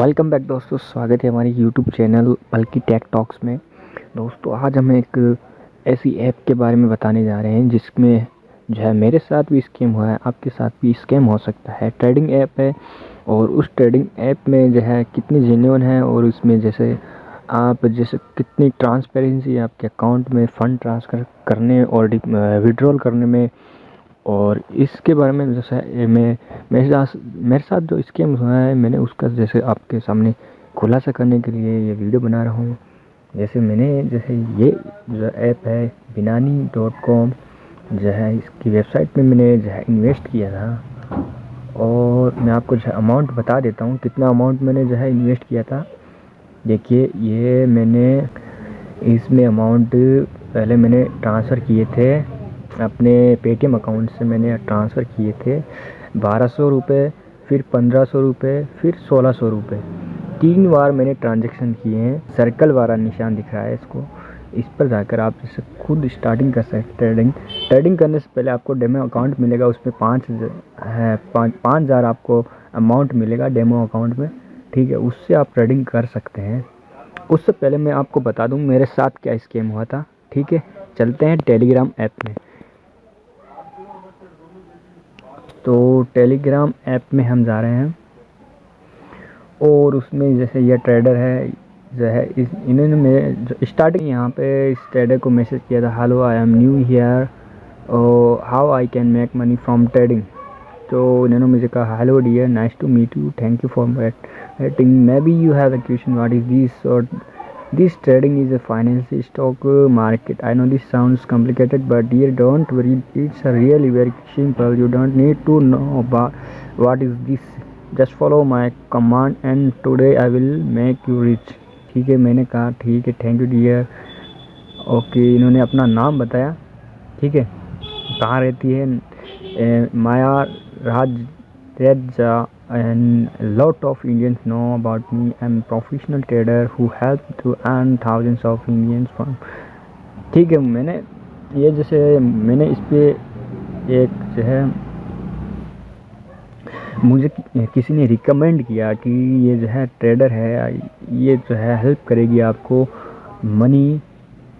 Welcome back दोस्तों, स्वागत है हमारी यूट्यूब चैनल बल्कि टेक टॉक्स में। दोस्तों आज हम एक ऐसी ऐप के बारे में बताने जा रहे हैं जिसमें जो है मेरे साथ भी स्कैम हुआ है, आपके साथ भी स्कैम हो सकता है। ट्रेडिंग ऐप है और उस ट्रेडिंग ऐप में जो है कितनी जेन्युइन है और उसमें जैसे कितनी ट्रांसपेरेंसी है आपके अकाउंट में फ़ंड ट्रांसफ़र करने और विड्रॉल करने में। और इसके बारे में जैसे मेरे साथ जो स्कैम हुआ है, मैंने उसका जैसे आपके सामने खुलासा करने के लिए ये वीडियो बना रहा हूँ। जैसे ये जो ऐप है binani.com, जो है इसकी वेबसाइट में मैंने जो है इन्वेस्ट किया था। और मैं आपको जो है अमाउंट बता देता हूँ, कितना अमाउंट मैंने जो है इन्वेस्ट किया था। देखिए, ये मैंने इसमें अमाउंट पहले मैंने ट्रांसफ़र किए थे अपने पेटीएम अकाउंट से। मैंने ट्रांसफ़र किए थे 1200 रुपये, फिर 1500 रुपये, फिर 1600 रुपये। 3 बार मैंने ट्रांजैक्शन किए हैं। सर्कल वाला निशान दिख रहा है इसको, इस पर जाकर आप जैसे खुद स्टार्टिंग कर सकते हैं। ट्रेडिंग करने से पहले आपको डेमो अकाउंट मिलेगा, उसमें 5,000 आपको अमाउंट मिलेगा डेमो अकाउंट में, ठीक है। उससे आप ट्रेडिंग कर सकते हैं। उससे पहले मैं आपको बता दूं मेरे साथ क्या स्कैम हुआ था, ठीक है। चलते हैं टेलीग्राम ऐप में। तो टेलीग्राम ऐप में हम जा रहे हैं और उसमें जैसे ये ट्रेडर है जो है इन्होंने मेरे जो स्टार्टिंग यहाँ पे इस ट्रेडर को मैसेज किया था, hello I am new here, how I can make money from trading. तो इन्होंने मुझे कहा, hello dear, nice to meet you, thank you for waiting, maybe you have a question, what is this, और this trading is a financial stock market. I know this sounds complicated, but dear, don't worry. It's a really very simple. You don't need to know about what is this. Just follow my command and today I will make you rich. ठीक है, मैंने कहा ठीक है, thank you dear. Okay, इन्होंने अपना नाम बताया, ठीक है, कहाँ रहती है, माया राज रेजा, and a lot of Indians know about me. I'm a professional trader who helped to earn thousands of Indians from, ठीक है। मैंने इस पे एक जो है मुझे किसी ने रिकमेंड किया कि ये जो है ट्रेडर है, ये जो है हेल्प करेगी आपको मनी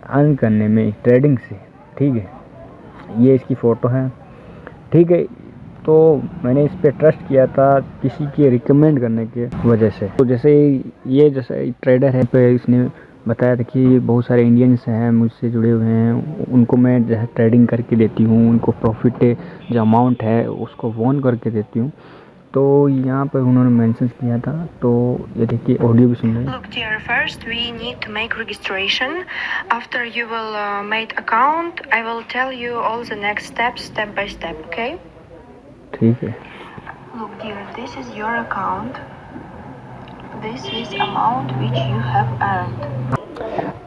अर्न करने में ट्रेडिंग से, ठीक है। ये इसकी फ़ोटो है, ठीक है। तो मैंने इस पे ट्रस्ट किया था किसी के रिकमेंड करने के वजह से। तो जैसे ट्रेडर है पे इसने बताया था कि बहुत सारे इंडियंस हैं मुझसे जुड़े हुए हैं, उनको मैं जो है ट्रेडिंग करके देती हूँ, उनको प्रॉफिट जो अमाउंट है उसको वॉन करके देती हूँ। तो यहाँ पर उन्होंने मेंशन किया था, तो ये देखिए ऑडियो भी सुन रहे हैं। Look dear, first we need to make registration. After you will made account, I will tell you all the next steps step by step, okay? ठीक है। Look dear, this is your account. This is amount which you have earned.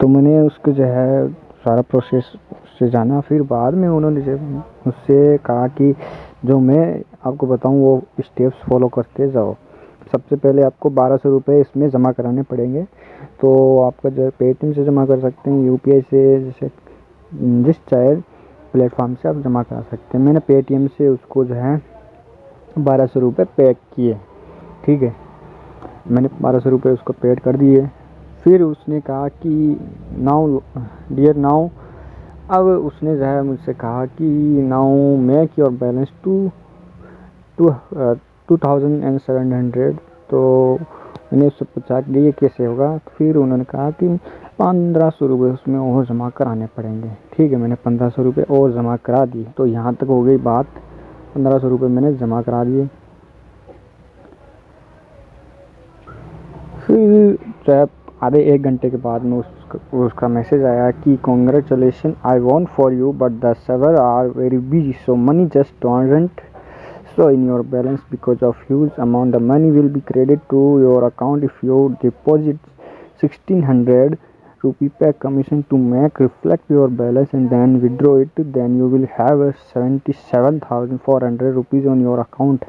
तो मैंने उसको जो है सारा process से जाना, फिर बाद में उन्होंने जो मुझसे कहा कि जो मैं आपको बताऊं वो स्टेप्स फॉलो करते जाओ। सबसे पहले आपको 1200 रुपये इसमें जमा कराने पड़ेंगे। तो आपका जो है पेटीएम से जमा कर सकते हैं, यूपीआई से, जैसे जिस चाहे प्लेटफॉर्म से आप जमा करा सकते हैं। मैंने पेटीएम से उसको जो है 1200 रुपये पे किए, ठीक है। मैंने 1200 रुपये उसको पेड कर दिए। फिर उसने कहा कि नाउ डियर नाउ, अब उसने जो है मुझसे कहा कि now make your balance to 2700। तो मैंने उससे पूछा कि ये कैसे होगा। फिर उन्होंने कहा कि 1500 रुपये उसमें और जमा कराने पड़ेंगे, ठीक है। मैंने 1500 रुपये और जमा करा दिए। तो यहाँ तक हो गई बात, 1500 रुपये मैंने जमा करा दिए। फिर जो आधे 1 घंटे के बाद में उसका मैसेज आया कि congratulation, I want for you but the server are very busy, so money just don't show in your balance because of huge amount. The money will be credited to your account if you deposit 1600 rupee per commission to make reflect your balance and then withdraw it. Then you will have 77,400 rupees on your account.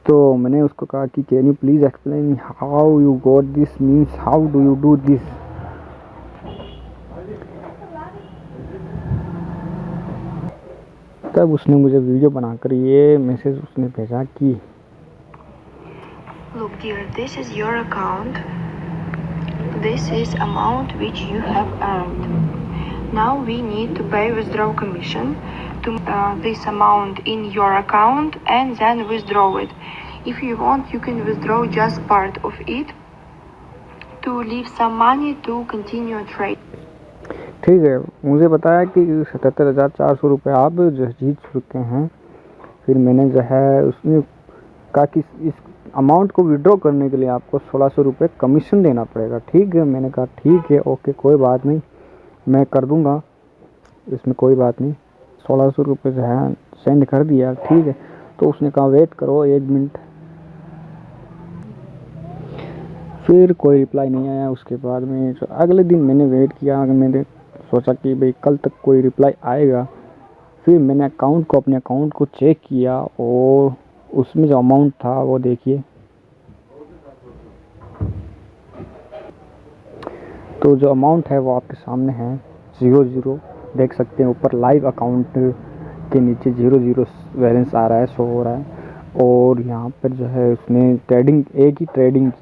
तो मैंने उसको कहा कि can you please explain how you got this, means how do you do this. तब उसने मुझे video बनाकर ये मैसेज उसने भेजा कि Look dear, this is your account. This is amount which you have earned. Now we need to pay withdrawal commission to this amount in your account and then withdraw it. If you want, you can withdraw just part of it to leave some money to continue trade. ठीक है, मुझे बताया कि 77,400 रुपये आप जो जीत चुके हैं। फिर मैंने जो है उसने कहा कि इस अमाउंट को विड्रॉ करने के लिए आपको 1600 रुपये कमीशन देना पड़ेगा। ठीक है, मैंने कहा ठीक है, ओके, कोई बात नहीं, मैं कर दूंगा, इसमें कोई बात नहीं। 1600 रुपये जो है सेंड कर दिया। ठीक है, तो उसने कहा वेट करो 1 मिनट। फिर कोई रिप्लाई नहीं आया। उसके बाद में अगले दिन मैंने वेट किया, मैंने सोचा कि भाई कल तक कोई रिप्लाई आएगा। फिर मैंने अपने अकाउंट को चेक किया और उसमें जो अमाउंट था वो देखिए। तो जो अमाउंट है वो आपके सामने है, 00 देख सकते हैं ऊपर लाइव अकाउंट के नीचे 00 बैलेंस आ रहा है, शो हो रहा है। और यहाँ पर जो है उसने एक ही ट्रेडिंग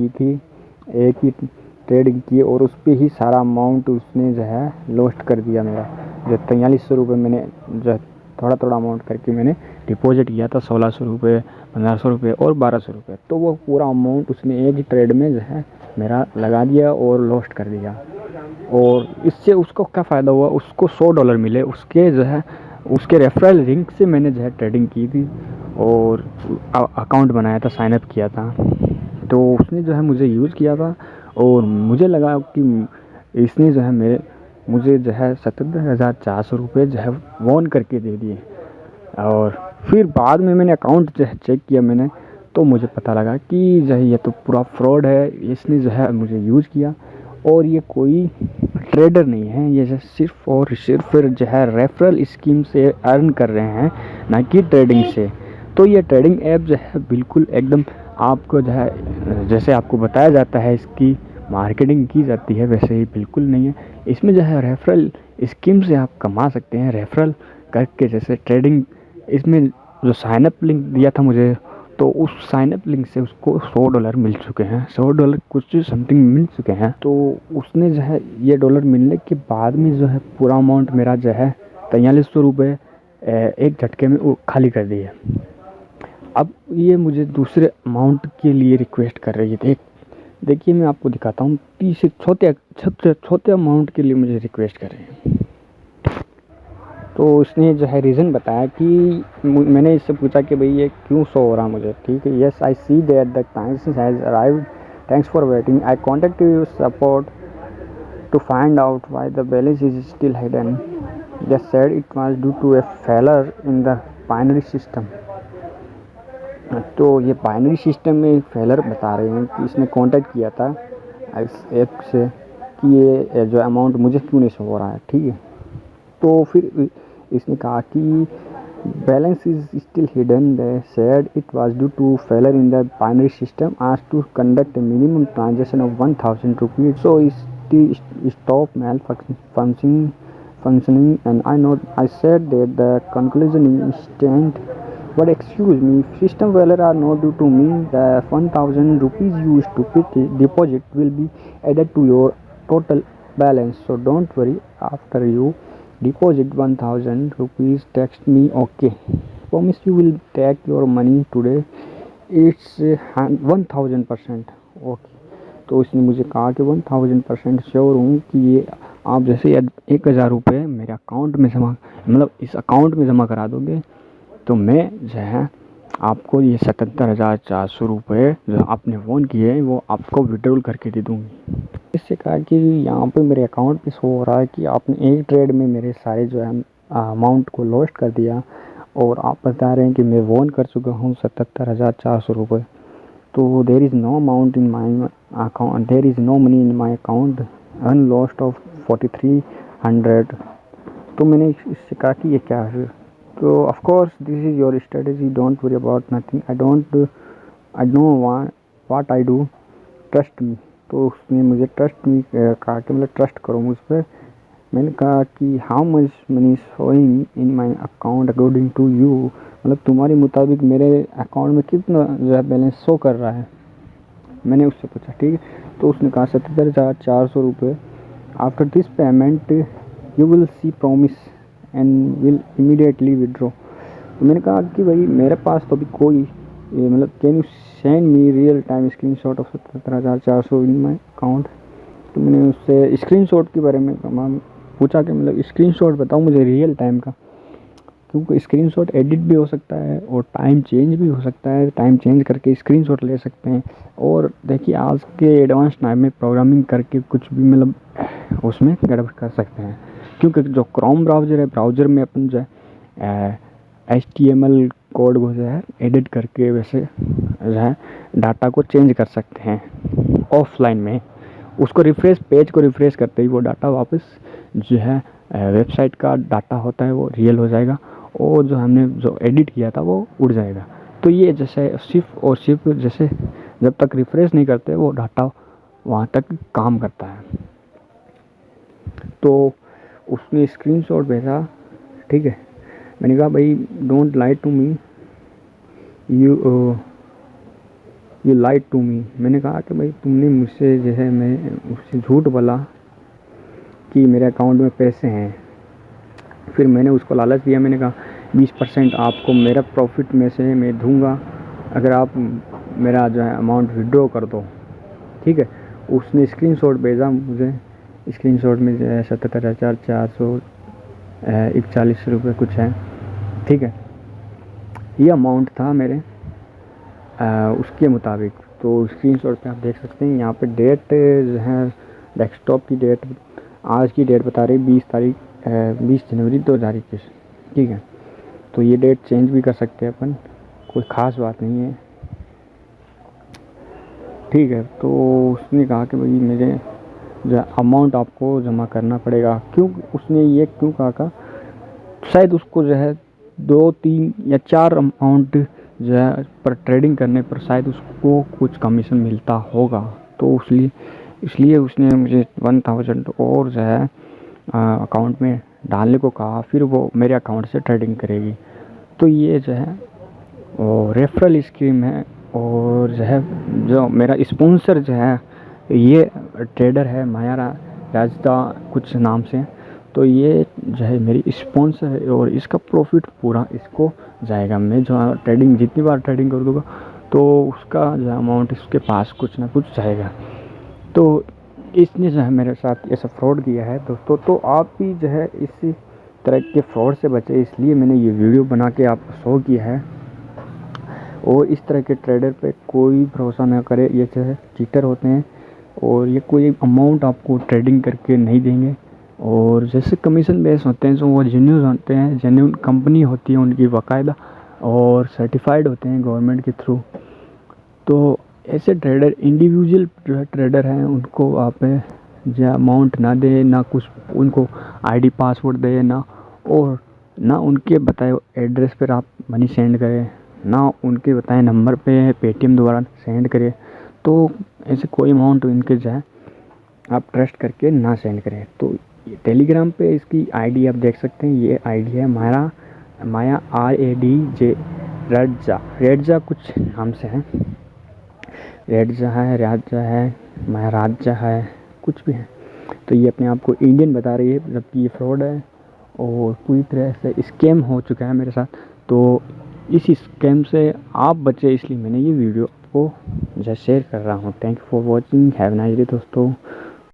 की और उस पर ही सारा अमाउंट उसने जो है लॉस्ट कर दिया। मेरा जो 4300 रुपये मैंने जो थोड़ा अमाउंट करके मैंने डिपॉजिट किया था, 1600 रुपये, 1500 रुपये और 1200 रुपये, तो वो पूरा अमाउंट उसने एक ही ट्रेड में जो है मेरा लगा दिया और लॉस्ट कर दिया। और इससे उसको क्या फ़ायदा हुआ, उसको $100 मिले। उसके जो है उसके रेफरल लिंक से मैंने जो है ट्रेडिंग की थी और अकाउंट बनाया था, साइनअप किया था। तो उसने जो है मुझे यूज़ किया था और मुझे लगा कि इसने जो है मुझे जो है 77,400 रुपये जो है वॉन करके दे दिए। और फिर बाद में मैंने अकाउंट जो है चेक किया मैंने, तो मुझे पता लगा कि जो है ये तो पूरा फ्रॉड है। इसने जो है मुझे यूज़ किया और ये कोई ट्रेडर नहीं है, ये सिर्फ और सिर्फ जो है रेफरल स्कीम से अर्न कर रहे हैं, ना कि ट्रेडिंग से। तो ये ट्रेडिंग ऐप जो है बिल्कुल एकदम आपको जो है जैसे आपको बताया जाता है इसकी मार्केटिंग की जाती है, वैसे ही बिल्कुल नहीं है। इसमें जो है रेफरल स्कीम से आप कमा सकते हैं, रेफरल करके। जैसे ट्रेडिंग इसमें जो साइनअप लिंक दिया था मुझे, तो उस साइनअप लिंक से उसको $100 मिल चुके हैं, $100 कुछ समथिंग मिल चुके हैं। तो उसने जो है ये डॉलर मिलने के बाद में जो है पूरा अमाउंट मेरा जो है 4300 रुपये एक झटके में खाली कर दिए। अब ये मुझे दूसरे अमाउंट के लिए रिक्वेस्ट कर रही है। देखिए मैं आपको दिखाता हूँ, तीसरे छोटे अमाउंट के लिए मुझे रिक्वेस्ट कर रहे हैं। तो उसने जो है रीज़न बताया कि मैंने इससे पूछा कि भाई ये क्यों शो हो रहा मुझे। ठीक है, yes I see that the times has arrived, thanks for waiting, I contact you support to find out why the balance is still hidden, they said it was due to a failure in the binary system. तो ये binary system में failure बता रहे हैं कि इसने contact किया था इस ऐप से कि ये जो अमाउंट मुझे क्यों नहीं शो हो रहा है। ठीक है, तो फिर इसने कहा कि balance is still hidden, they said it was due to failure in the binary system, asked to conduct a minimum transaction of 1000 rupees, so stop malfunctioning and I said that the conclusion is instant. But excuse me, system failure are not due to me. The 1000 rupees you stupid deposit will be added to your total balance. So don't worry. After you deposit 1000 rupees, text me. Okay. Promise you will take your money today. It's 1000%. Okay. तो उसने मुझे कहा कि 1000% sure हूँ कि ये आप जैसे 1000 रुपये मेरे अकाउंट में इस अकाउंट में जमा करा दोगे, तो मैं जो है आपको ये 77,400 रुपये जो आपने वॉन किए हैं वो आपको विड्रॉल करके दे दूँगी। इससे कहा कि यहाँ पे मेरे अकाउंट पे शो हो रहा है कि आपने एक ट्रेड में मेरे सारे जो है अमाउंट को लॉस्ट कर दिया और आप बता रहे हैं कि मैं वॉन कर चुका हूँ 77,400 रुपये। तो there is no amount in my account, there is no money in my account, अनलॉस्ट ऑफ 4300। तो मैंने इससे कहा कि ये क्या है। तो of course this is your strategy, don't worry about nothing, I know what I do, trust me. तो उसने मुझे ट्रस्ट मी कहा कि मतलब ट्रस्ट करो मुझ पर। मैंने कहा कि how much money showing in my account according to you, मतलब तुम्हारे मुताबिक मेरे अकाउंट में कितना जो है बैलेंस शो कर रहा है। मैंने उससे पूछा, ठीक है। तो उसने कहा 77,400 रुपये, after this payment you will see promise and will immediately withdraw. तो मैंने कहा कि भाई मेरे पास तो अभी कोई मतलब can you send me real time screenshot of 77,400 in my account. तो मैंने उससे स्क्रीनशॉट के बारे में पूछा कि मतलब स्क्रीनशॉट बताओ मुझे रियल टाइम का, क्योंकि स्क्रीनशॉट एडिट भी हो सकता है और टाइम चेंज भी हो सकता है, टाइम चेंज करके स्क्रीनशॉट ले सकते हैं। और देखिए आज के एडवांस टाइम में प्रोग्रामिंग करके कुछ भी मतलब उसमें गड़बड़ कर सकते हैं, क्योंकि जो क्रोम ब्राउज़र है, ब्राउज़र में अपन जो है HTML कोड को जो है एडिट करके वैसे जो है डाटा को चेंज कर सकते हैं ऑफलाइन में। उसको रिफ्रेश, पेज को रिफ्रेश करते ही वो डाटा वापस जो है वेबसाइट का डाटा होता है वो रियल हो जाएगा, और जो हमने जो एडिट किया था वो उड़ जाएगा। तो ये जैसे सिर्फ जैसे जब तक रिफ्रेश नहीं करते वो डाटा वहाँ तक काम करता है। तो उसने स्क्रीनशॉट भेजा, ठीक है। मैंने कहा भाई don't lie to me, you lied to me. मैंने कहा कि भाई तुमने मुझसे जो है मैं उससे झूठ बोला कि मेरे अकाउंट में पैसे हैं। फिर मैंने उसको लालच दिया, मैंने कहा 20% आपको मेरा प्रॉफिट में से मैं दूंगा अगर आप मेरा जो है अमाउंट विड्रॉ कर दो, ठीक है। उसने स्क्रीनशॉट भेजा मुझे, स्क्रीनशॉट में जो है 77,441 रुपये कुछ है, ठीक है। ये अमाउंट था मेरे उसके मुताबिक। तो स्क्रीनशॉट पे आप देख सकते हैं, यहाँ पे डेट जो है डेस्कटॉप की डेट, आज की डेट बता रही 20 जनवरी 2021, ठीक है। तो ये डेट चेंज भी कर सकते हैं अपन, कोई ख़ास बात नहीं है, ठीक है। तो उसने कहा कि भाई मेरे जो अमाउंट आपको जमा करना पड़ेगा। क्यों उसने ये क्यों कहा, शायद उसको जो है 2, 3 या 4 अमाउंट जो है पर ट्रेडिंग करने पर शायद उसको कुछ कमीशन मिलता होगा। तो इसलिए उसने मुझे 1000 और जो है अकाउंट में डालने को कहा, फिर वो मेरे अकाउंट से ट्रेडिंग करेगी। तो ये जो है वो रेफरल स्कीम है, और जो है जो मेरा स्पॉन्सर जो है ये ट्रेडर है माया राजदा कुछ नाम से। तो ये जो है मेरी स्पॉन्सर है और इसका प्रॉफिट पूरा इसको जाएगा। मैं जो ट्रेडिंग जितनी बार ट्रेडिंग कर दूँगा तो उसका जो अमाउंट इसके पास कुछ ना कुछ जाएगा। तो इसने जो है मेरे साथ ऐसा फ्रॉड किया है दोस्तों। तो आप भी जो है इसी तरह के फ्रॉड से बचे, इसलिए मैंने ये वीडियो बना के आपको शो किया है। और इस तरह के ट्रेडर पे कोई भरोसा ना करे, ये जो है चीटर होते हैं और ये कोई अमाउंट आपको ट्रेडिंग करके नहीं देंगे। और जैसे कमीशन बेस होते हैं जो वो जेन्युइन होते हैं, जेन्युइन कंपनी होती है उनकी बाकायदा, और सर्टिफाइड होते हैं गवर्नमेंट के थ्रू। तो ऐसे ट्रेडर इंडिविजुअल जो है ट्रेडर हैं उनको आप जो अमाउंट ना दे, ना कुछ उनको आईडी पासवर्ड दे, ना और ना उनके बताए एड्रेस पर आप मनी सेंड करें, ना उनके बताए नंबर पे पेटीएम द्वारा सेंड करें। तो ऐसे कोई अमाउंट इनके जो है आप ट्रस्ट करके ना सेंड करें। तो टेलीग्राम पे इसकी आईडी आप देख सकते हैं, ये आईडी है माया RADJ रेडजा कुछ नाम से है, रेडजा है, राजा है, माया राजा है, कुछ भी है। तो ये अपने आप को इंडियन बता रही है, जबकि ये फ्रॉड है और पूरी तरह से स्कैम हो चुका है मेरे साथ। तो इस स्कैम से आप बचे, इसलिए मैंने ये वीडियो आपको जो शेयर कर रहा हूँ। Thank you for watching, have nice day दोस्तों।